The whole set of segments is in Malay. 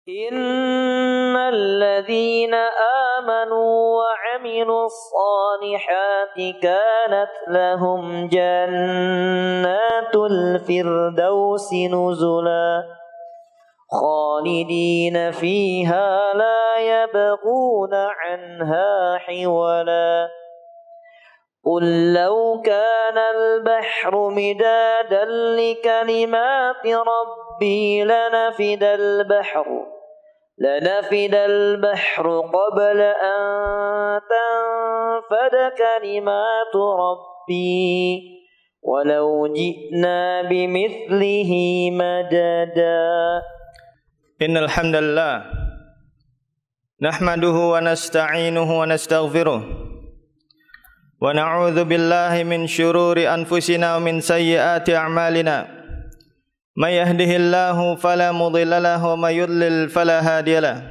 إن الذين آمنوا وعملوا الصالحات كانت لهم جنات الفردوس نزلا خالدين فيها لا يبغون عنها حولا قل لو كان البحر مدادا لكلمات ربي لنفد البحر قبل أن تنفد كلمات ربي ولو جئنا بمثله مددا إن الحمد لله نحمده ونستعينه ونستغفره ونعوذ بالله من شرور أنفسنا ومن سيئات أعمالنا من يهده الله فلا مضل له ومن يضلل فلا هادي له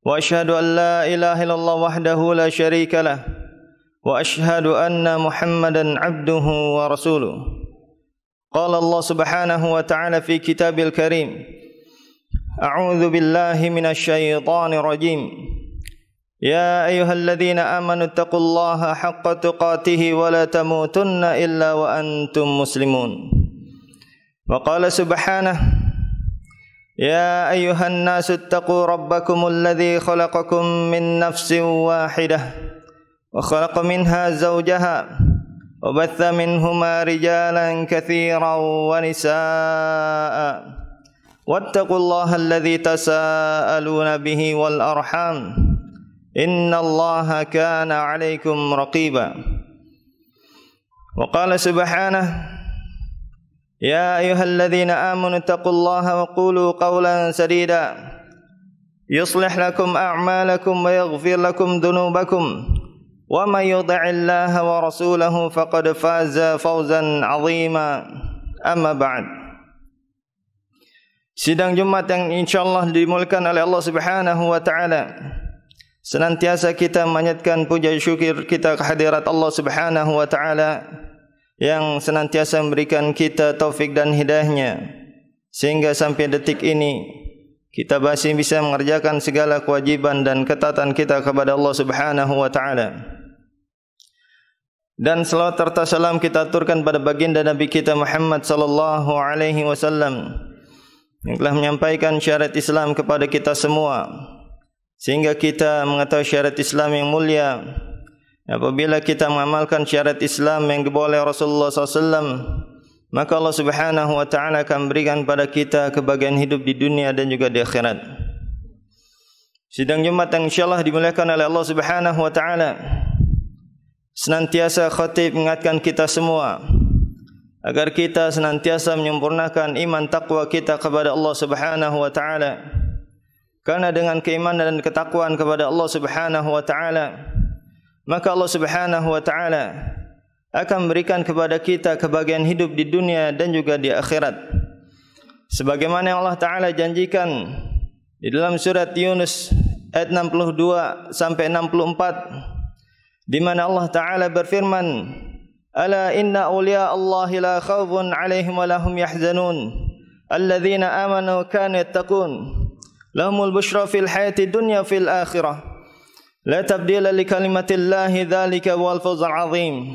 وأشهد أن لا إله إلا الله وحده لا شريك له وأشهد أن محمدا عبده ورسوله قال الله سبحانه وتعالى في كتابه الكريم أعوذ بالله من الشيطان الرجيم يا أيها الذين آمنوا اتقوا الله حق تقاته ولا تموتن إلا وأنتم مسلمون وقال سبحانه يا أيها الناس اتقوا ربكم الذي خلقكم من نفس واحدة وخلق منها زوجها وبث منهما رجالا كثيرا ونساء واتقوا الله الذي تساءلون به والأرحام إن الله كان عليكم رقيبا وقال سبحانه يا أيها الذين آمنوا اتقوا الله وقولوا قولا سديدا يصلح لكم أعمالكم ويغفر لكم ذنوبكم ومن يطع الله ورسوله فقد فاز فوزا عظيما أما بعد. Sidang Jumat yang insyaallah dimulakan oleh Allah Subhanahu wa taala. Senantiasa kita memanjatkan puja syukur kita kehadirat Allah Subhanahu wa taala yang senantiasa memberikan kita taufik dan hidayahnya sehingga sampai detik ini kita masih bisa mengerjakan segala kewajiban dan ketaatan kita kepada Allah Subhanahu wa taala. Dan selawat serta salam kita aturkan pada baginda Nabi kita Muhammad sallallahu alaihi wasallam yang telah menyampaikan syariat Islam kepada kita semua sehingga kita mengetahui syariat Islam yang mulia. Apabila kita mengamalkan syariat Islam yang dibawa oleh Rasulullah SAW, maka Allah Subhanahu wa taala akan berikan pada kita kebahagiaan hidup di dunia dan juga di akhirat. Sidang Jumat yang insyaallah dimuliakan oleh Allah Subhanahu wa taala, senantiasa khatib mengingatkan kita semua agar kita senantiasa menyempurnakan iman takwa kita kepada Allah Subhanahu wa taala. Karena dengan keimanan dan ketakwaan kepada Allah Subhanahu wa taala, maka Allah Subhanahu wa taala akan berikan kepada kita kebahagiaan hidup di dunia dan juga di akhirat. Sebagaimana yang Allah taala janjikan di dalam surat Yunus ayat 62 sampai 64, di mana Allah taala berfirman, "Ala inna awliya Allahi la khawfun 'alaihim wa lahum yahzanun, alladzina amanu wa kanu yattaqun, lahumul busyra fil hayati dunya fil akhirah." La tabdila li kalimatillahi dzalika wal fawzul azim.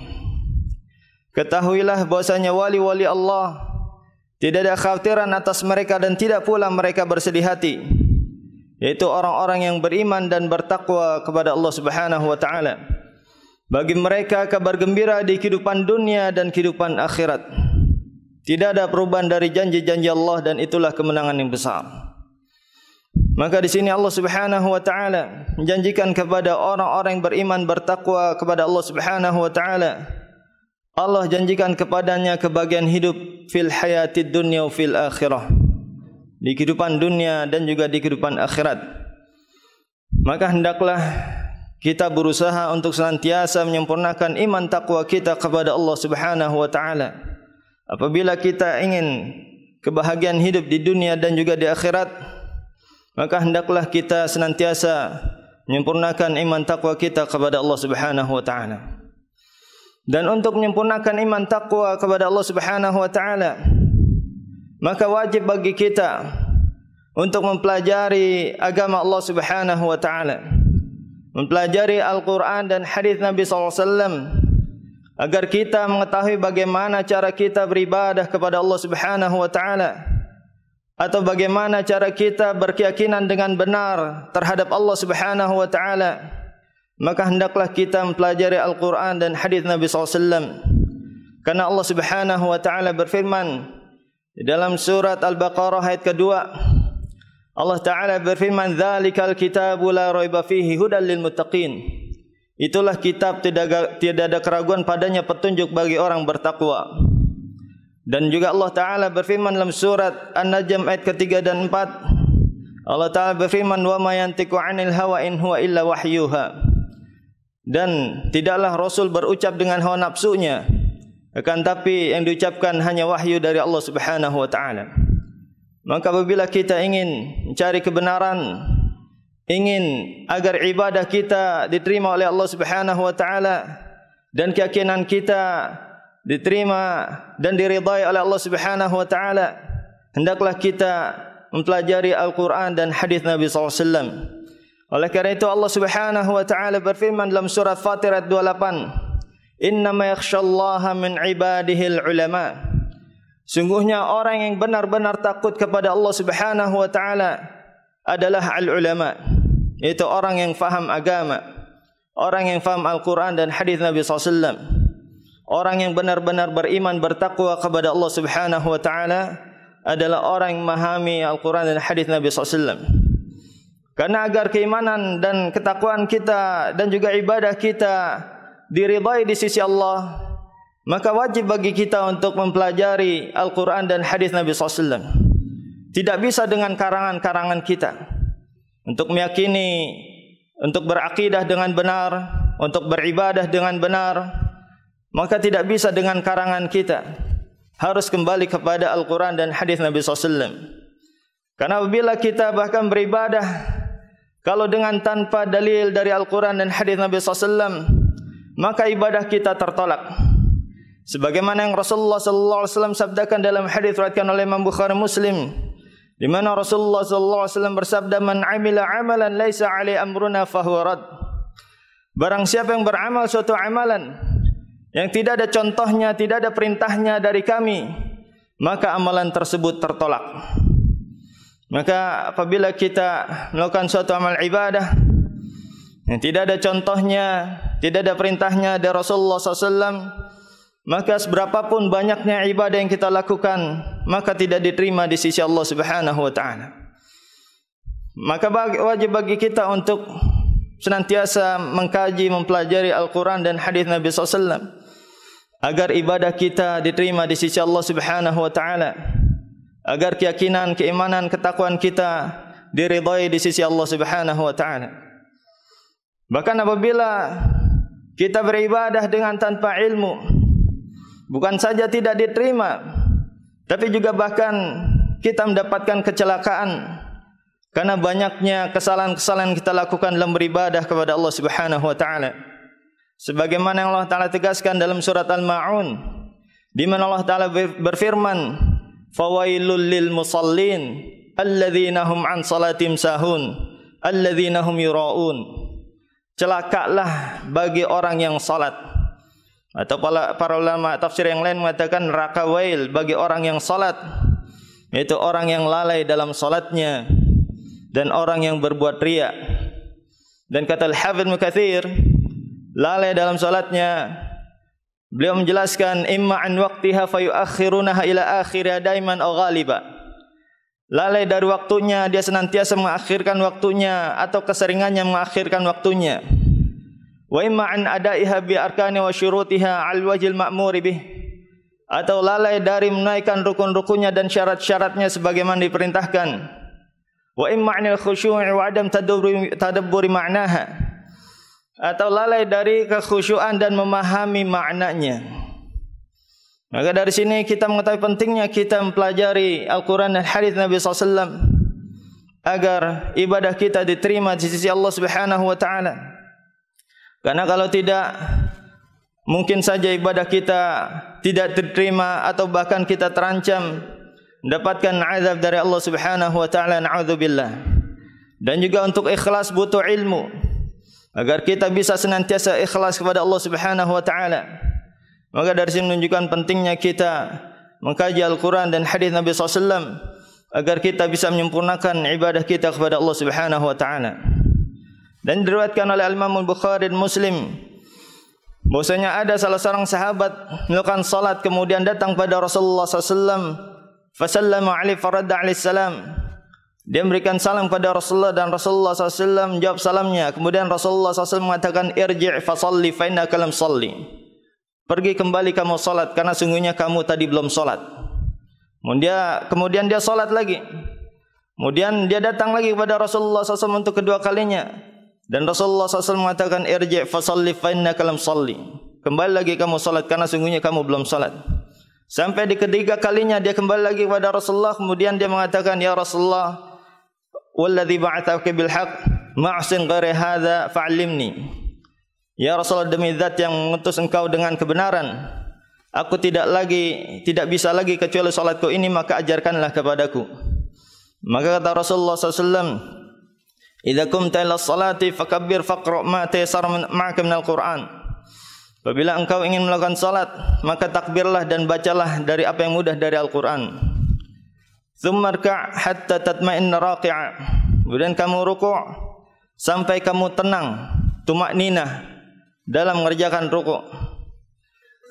Ketahuilah bahwasanya wali-wali Allah tidak ada kekhawatiran atas mereka dan tidak pula mereka bersedih hati, yaitu orang-orang yang beriman dan bertakwa kepada Allah Subhanahu wa taala. Bagi mereka kabar gembira di kehidupan dunia dan kehidupan akhirat. Tidak ada perubahan dari janji-janji Allah dan itulah kemenangan yang besar. Maka di sini Allah Subhanahu wa taala menjanjikan kepada orang-orang yang beriman bertakwa kepada Allah Subhanahu wa taala, Allah janjikan kepadanya kebahagiaan hidup fil hayatid dunya wa fil akhirah, di kehidupan dunia dan juga di kehidupan akhirat. Maka hendaklah kita berusaha untuk senantiasa menyempurnakan iman takwa kita kepada Allah Subhanahu wa taala. Apabila kita ingin kebahagiaan hidup di dunia dan juga di akhirat, maka hendaklah kita senantiasa menyempurnakan iman takwa kita kepada Allah Subhanahu wa taala. Dan untuk menyempurnakan iman takwa kepada Allah Subhanahu wa taala, maka wajib bagi kita untuk mempelajari agama Allah Subhanahu wa taala, mempelajari Al-Qur'an dan hadis Nabi sallallahu alaihi wasallam, agar kita mengetahui bagaimana cara kita beribadah kepada Allah Subhanahu wa taala, atau bagaimana cara kita berkeyakinan dengan benar terhadap Allah Subhanahu wa taala, maka hendaklah kita mempelajari Al-Qur'an dan hadis Nabi sallallahu alaihi wasallam. Karena Allah Subhanahu wa taala berfirman di dalam surat Al-Baqarah ayat kedua, Allah taala berfirman, "Dzalikal kitabu la raiba fihi hudal lil muttaqin." Itulah kitab tidak ada keraguan padanya, petunjuk bagi orang bertakwa. Dan juga Allah taala berfirman dalam surat An-Najm ayat ketiga dan 4, Allah taala berfirman, "Wa ma yantiqu 'anil hawa in huwa illa wahyuha." Dan tidaklah Rasul berucap dengan hawa nafsunya, akan tapi yang diucapkan hanya wahyu dari Allah Subhanahu wa taala. Maka apabila kita ingin mencari kebenaran, ingin agar ibadah kita diterima oleh Allah Subhanahu wa taala dan keyakinan kita diterima dan diridai oleh Allah Subhanahu wa taala, hendaklah kita mempelajari Al-Qur'an dan hadis Nabi sallallahu alaihi wasallam. Oleh karena itu Allah Subhanahu wa taala berfirman dalam surat Fatir ayat 28, "Innama yakhsyallaha min ibadihil ulama." Sungguhnya orang yang benar-benar takut kepada Allah Subhanahu wa taala adalah al-ulama, yaitu orang yang faham agama, orang yang faham Al-Qur'an dan hadis Nabi sallallahu alaihi wasallam. Orang yang benar-benar beriman bertakwa kepada Allah Subhanahu wa taala adalah orang yang memahami Al-Qur'an dan hadis Nabi sallallahu alaihi wasallam. Karena agar keimanan dan ketakwaan kita dan juga ibadah kita diridai di sisi Allah, maka wajib bagi kita untuk mempelajari Al-Qur'an dan hadis Nabi sallallahu alaihi wasallam. Tidak bisa dengan karangan-karangan kita untuk meyakini, untuk berakidah dengan benar, untuk beribadah dengan benar, maka tidak bisa dengan karangan kita. Harus kembali kepada Al-Qur'an dan hadis Nabi sallallahu alaihi wasallam. Karena apabila kita bahkan beribadah kalau dengan tanpa dalil dari Al-Qur'an dan hadis Nabi sallallahu alaihi wasallam, maka ibadah kita tertolak. Sebagaimana yang Rasulullah sallallahu alaihi wasallam sabdakan dalam hadis riwayatkan oleh Imam Bukhari Muslim, di mana Rasulullah sallallahu alaihi wasallam bersabda, "Man 'amila 'amalan laisa 'alaihi amruna fahuwa rad." Barang siapa yang beramal suatu amalan yang tidak ada contohnya, tidak ada perintahnya dari kami, maka amalan tersebut tertolak. Maka apabila kita melakukan suatu amal ibadah yang tidak ada contohnya, tidak ada perintahnya dari Rasulullah SAW, maka seberapapun banyaknya ibadah yang kita lakukan, maka tidak diterima di sisi Allah Subhanahu wa taala. Maka wajib bagi kita untuk senantiasa mengkaji, mempelajari Al-Qur'an dan hadis Nabi SAW, agar ibadah kita diterima di sisi Allah Subhanahu wa taala, agar keyakinan, keimanan, ketakwaan kita diridai di sisi Allah Subhanahu wa taala. Bahkan apabila kita beribadah dengan tanpa ilmu, bukan saja tidak diterima, tapi juga bahkan kita mendapatkan kecelakaan karena banyaknya kesalahan-kesalahan kita lakukan dalam beribadah kepada Allah Subhanahu wa taala. Sebagaimana yang Allah taala tegaskan dalam surat Al-Ma'un, di mana Allah taala berfirman, "Fawailul lil musallin alladzina hum an salatihim sahun alladzina hum yura'un." Celakalah bagi orang yang salat. Atau para ulama tafsir yang lain mengatakan neraka wail bagi orang yang salat, yaitu orang yang lalai dalam salatnya dan orang yang berbuat riya. Dan kata Al-Hafidz Ibnu Katsir, lalai dalam salatnya, beliau menjelaskan imma an waqtiha fayuakhirunaha ila akhiriha daiman aw ghaliba. Lalai dari waktunya, dia senantiasa mengakhirkan waktunya atau keseringannya mengakhirkan waktunya. Wa imma an adaiha bi arkani wa syurutiha al wajhil ma'muri bih. Atau lalai dari menunaikan rukun-rukunnya dan syarat-syaratnya sebagaimana diperintahkan. Wa imma anil khusyu'i wa adam tadabburi ma'naha. Atau lalai dari kekhusyuan dan memahami maknanya. Maka dari sini kita mengetahui pentingnya kita mempelajari Al-Quran dan hadis Nabi SAW agar ibadah kita diterima di sisi Allah Subhanahu wa taala. Karena kalau tidak, mungkin saja ibadah kita tidak diterima atau bahkan kita terancam mendapatkan azab dari Allah Subhanahu wa taala, na'udzubillah. Dan juga untuk ikhlas butuh ilmu agar kita bisa senantiasa ikhlas kepada Allah Subhanahu wa taala. Maka dari sini menunjukkan pentingnya kita mengkaji Al-Quran dan hadis Nabi SAW agar kita bisa menyempurnakan ibadah kita kepada Allah Subhanahu wa taala. Dan diriwayatkan oleh Imam Bukhari dan Muslim bahwasanya ada salah seorang sahabat melakukan salat kemudian datang pada Rasulullah SAW, fasallama alaihi faradda alaihi salam. Dia memberikan salam kepada Rasulullah dan Rasulullah SAW menjawab salamnya. Kemudian Rasulullah SAW mengatakan, irji' fasalli fa innaka lam salli. Pergi kembali kamu salat karena sungguhnya kamu tadi belum salat. Kemudian dia salat lagi. Kemudian dia datang lagi kepada Rasulullah SAW untuk kedua kalinya. Dan Rasulullah SAW mengatakan, irji' fasalli fa innaka lam salli. Kembali lagi kamu salat karena sungguhnya kamu belum salat. Sampai di ketiga kalinya dia kembali lagi kepada Rasulullah. Kemudian dia mengatakan, ya Rasulullah, walladzi ba'atsaka bil haqq ma'sin ghairi hadza fa'allimni. Ya Rasulullah, demi zat yang mengutus engkau dengan kebenaran, aku tidak bisa lagi kecuali salatku ini, maka ajarkanlah kepadaku. Maka kata Rasulullah SAW, idza qumta ila sholati fakabbir faqra ma tayassara ma'aka minal Qur'an. Apabila engkau ingin melakukan salat, maka takbirlah dan bacalah dari apa yang mudah dari Al-Qur'an. Tsumma rka' hatta tatma'inna raqi'a. Kemudian kamu rukuk sampai kamu tenang, tumakninah dalam mengerjakan rukuk.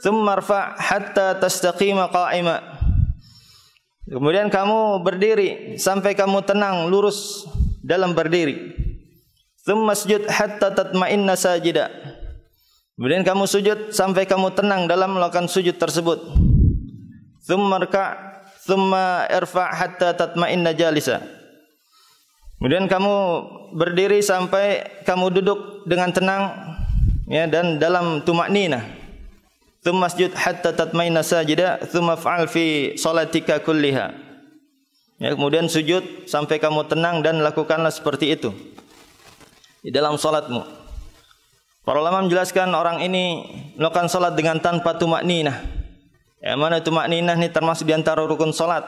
Tsumma rfa' hatta tastaqima qa'ima. Kemudian kamu berdiri sampai kamu tenang lurus dalam berdiri. Tsumma sujud hatta tatma'inna sajida. Kemudian kamu sujud sampai kamu tenang dalam melakukan sujud tersebut. Tsumma rka', tsumma irfa' hatta tatma'inna jalisa. Kemudian kamu berdiri sampai kamu duduk dengan tenang, ya, dan dalam tumakninah. Tsumma sujud hatta tatma'inna sajida, tsumma fa'al fi salatika kulliha. Ya, kemudian sujud sampai kamu tenang dan lakukanlah seperti itu di dalam salatmu. Para ulama menjelaskan orang ini melakukan salat dengan tanpa tumakninah. Yang mana tumakninah ini termasuk di antara rukun salat.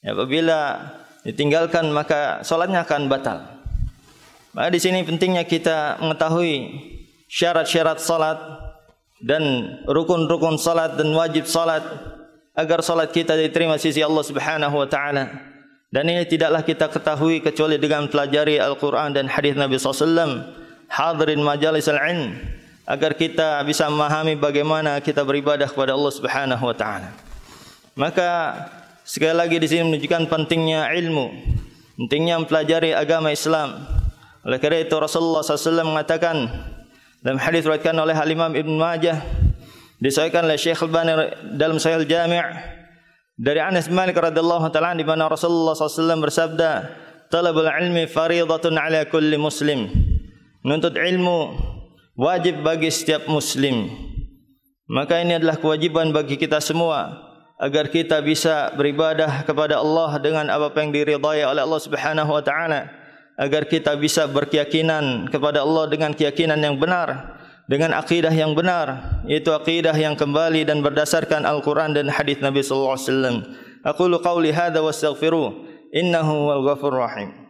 Apabila ditinggalkan maka salatnya akan batal. Maka di sini pentingnya kita mengetahui syarat-syarat salat dan rukun-rukun salat dan wajib salat agar salat kita diterima sisi Allah Subhanahu wa taala. Dan ini tidaklah kita ketahui kecuali dengan pelajari Al-Qur'an dan hadis Nabi SAW. Hadirin majalis al-ilm agar kita bisa memahami bagaimana kita beribadah kepada Allah Subhanahu wa taala. Maka sekali lagi di sini menunjukkan pentingnya ilmu, pentingnya mempelajari agama Islam. Oleh karena itu Rasulullah SAW mengatakan dalam hadis riwayatkan oleh Imam Ibn Majah, disahihkan oleh Syekh Al-Albani dalam Sahih Al-Jami' dari Anas bin Malik radhiyallahu taala di mana Rasulullah SAW bersabda, talabul ilmi fariidatun ala kulli muslim. Menuntut ilmu wajib bagi setiap muslim. Maka ini adalah kewajiban bagi kita semua agar kita bisa beribadah kepada Allah dengan apa yang diridhai oleh Allah Subhanahu wa taala, agar kita bisa berkeyakinan kepada Allah dengan keyakinan yang benar, dengan akidah yang benar, yaitu akidah yang kembali dan berdasarkan Al-Qur'an dan hadis Nabi sallallahu alaihi wasallam. Aqulu qauli hadza wastaghfiruh innahu wal ghafurur rahim.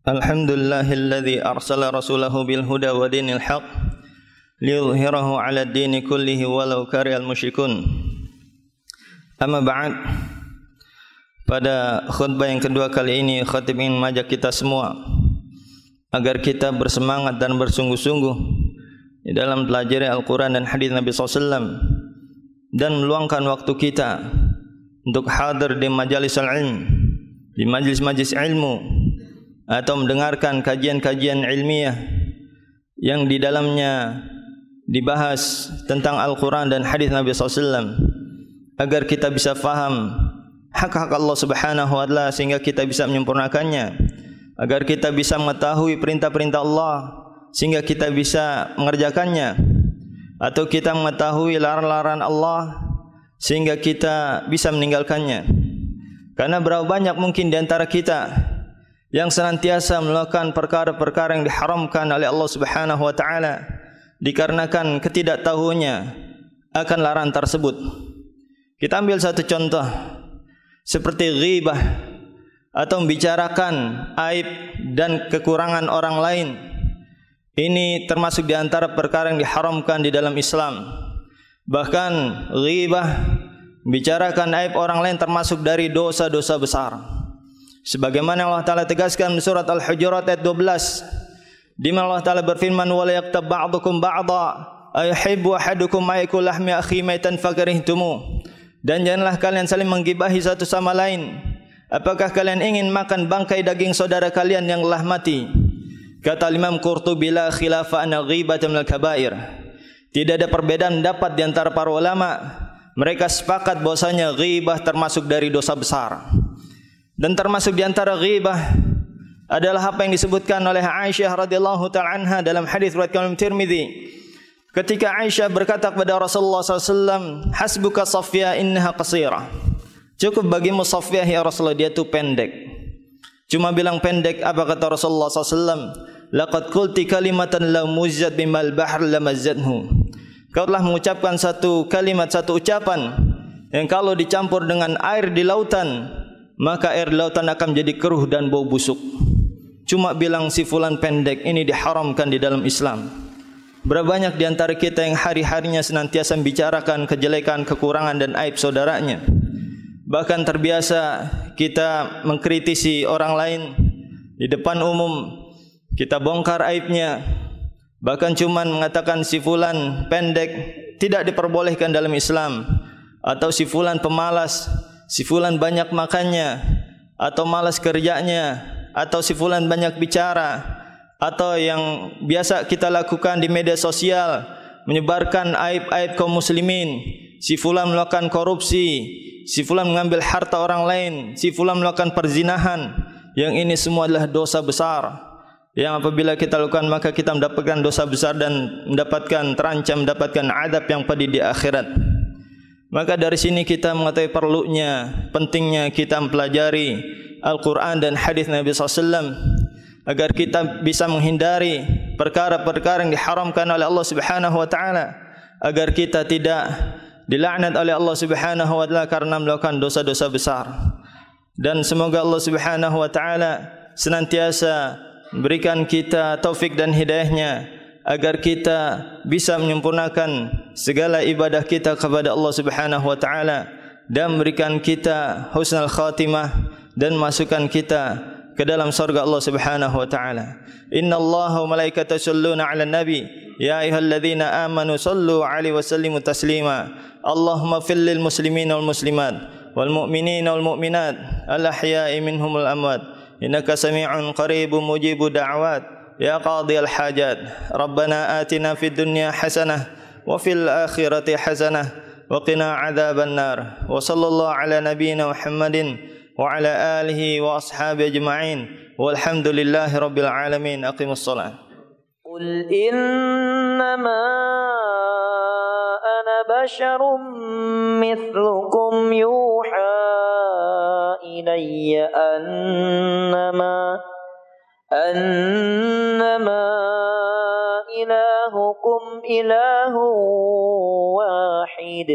Alhamdulillahilladzi arsala rasulahu bil huda wa dinil haq liyudhhirahu 'ala ad-dini kullihi walau karihal musyrikun. Amma ba'd. Pada khutbah yang kedua kali ini khatib ingin mengajak kita semua agar kita bersemangat dan bersungguh-sungguh di dalam pelajari Al-Qur'an dan hadis Nabi SAW dan meluangkan waktu kita untuk hadir di majalis al-ilm, di majlis-majlis ilmu, atau mendengarkan kajian-kajian ilmiah yang di dalamnya dibahas tentang Al-Quran dan hadis Nabi SAW, agar kita bisa faham hak-hak Allah Subhanahu wa Ta'ala sehingga kita bisa menyempurnakannya, agar kita bisa mengetahui perintah-perintah Allah sehingga kita bisa mengerjakannya, atau kita mengetahui larangan-larangan Allah sehingga kita bisa meninggalkannya. Karena berapa banyak mungkin di antara kita yang senantiasa melakukan perkara-perkara yang diharamkan oleh Allah Subhanahu wa Ta'ala dikarenakan ketidaktahuannya akan larangan tersebut. Kita ambil satu contoh seperti ghibah atau membicarakan aib dan kekurangan orang lain. Ini termasuk di antara perkara yang diharamkan di dalam Islam. Bahkan ghibah, membicarakan aib orang lain, termasuk dari dosa-dosa besar. Sebagaimana Allah Ta'ala tegaskan di surat Al-Hujurat ayat 12, di mana Allah Ta'ala berfirman, "Wa la yaktab ba'dukum ba'dha ayuhibbu ahadukum ma'ikul lahmi akhi maitan fakarihtumu." Dan janganlah kalian saling menggibahi satu sama lain. Apakah kalian ingin makan bangkai daging saudara kalian yang telah mati? Kata Imam Qurtubi, la khilafa anna ghibata minal kabair. Tidak ada perbedaan pendapat di antara para ulama. Mereka sepakat bahwasanya ghibah termasuk dari dosa besar. Dan termasuk di antara ghibah adalah apa yang disebutkan oleh Aisyah radhiyallahu ta'ala anha dalam hadis riwayat Imam Tirmidzi. Ketika Aisyah berkata kepada Rasulullah SAW, "Hasbuka Safiyah innaha qasirah." Cukup bagimu Safiyah ya Rasulullah, dia itu pendek. Cuma bilang pendek, apa kata Rasulullah SAW? "Laqad qulti kalimatan law muzzat bimal bahr lamazzathu." Kau telah mengucapkan satu kalimat, satu ucapan yang kalau dicampur dengan air di lautan, maka air di lautan akan menjadi keruh dan bau busuk. Cuma bilang si fulan pendek, ini diharamkan di dalam Islam. Berapa banyak di antara kita yang hari-harinya senantiasa membicarakan kejelekan, kekurangan dan aib saudaranya. Bahkan terbiasa kita mengkritisi orang lain di depan umum, kita bongkar aibnya. Bahkan cuman mengatakan si fulan pendek tidak diperbolehkan dalam Islam, atau si fulan pemalas, si fulan banyak makannya, atau malas kerjanya, atau si fulan banyak bicara, atau yang biasa kita lakukan di media sosial, menyebarkan aib-aib kaum muslimin. Si fulan melakukan korupsi, si fulan mengambil harta orang lain, si fulan melakukan perzinahan. Yang ini semua adalah dosa besar, yang apabila kita lakukan maka kita mendapatkan dosa besar dan terancam mendapatkan adab yang pedih di akhirat. Maka dari sini kita mengetahui perlunya, pentingnya kita mempelajari Al-Quran dan hadis Nabi SAW agar kita bisa menghindari perkara-perkara yang diharamkan oleh Allah Subhanahu wa Ta'ala, agar kita tidak dilaknat oleh Allah Subhanahu wa Ta'ala karena melakukan dosa-dosa besar. Dan semoga Allah Subhanahu wa Ta'ala senantiasa berikan kita taufik dan hidayahnya agar kita bisa menyempurnakan segala ibadah kita kepada Allah Subhanahu wa Ta'ala dan memberikan kita husnul khatimah dan masukkan kita ke dalam surga Allah Subhanahu wa Ta'ala. Innallaha wa malaikatahu yusholluna 'alan nabi ya ayyuhalladzina amanu shallu 'alaihi wa sallimu taslima. Allahumma fil lil muslimina wal muslimat wal mu'minina wal mu'minat al ahya'i minhum wal amwat innaka sami'un qaribun mujibud da'wat ya qadhiyal hajat. Rabbana atina fid dunya hasanah wa fil akhirati hasanah wa qina adzaban nar. Wa sallallahu ala nabiyyina Muhammadin wa ala alihi wa ashabihi ajma'in walhamdulillahi rabbil alamin. Aqimus shalah. Qul innama ana basyarum mithlukum yuha ilayya annama ilahukum ilahu wahid.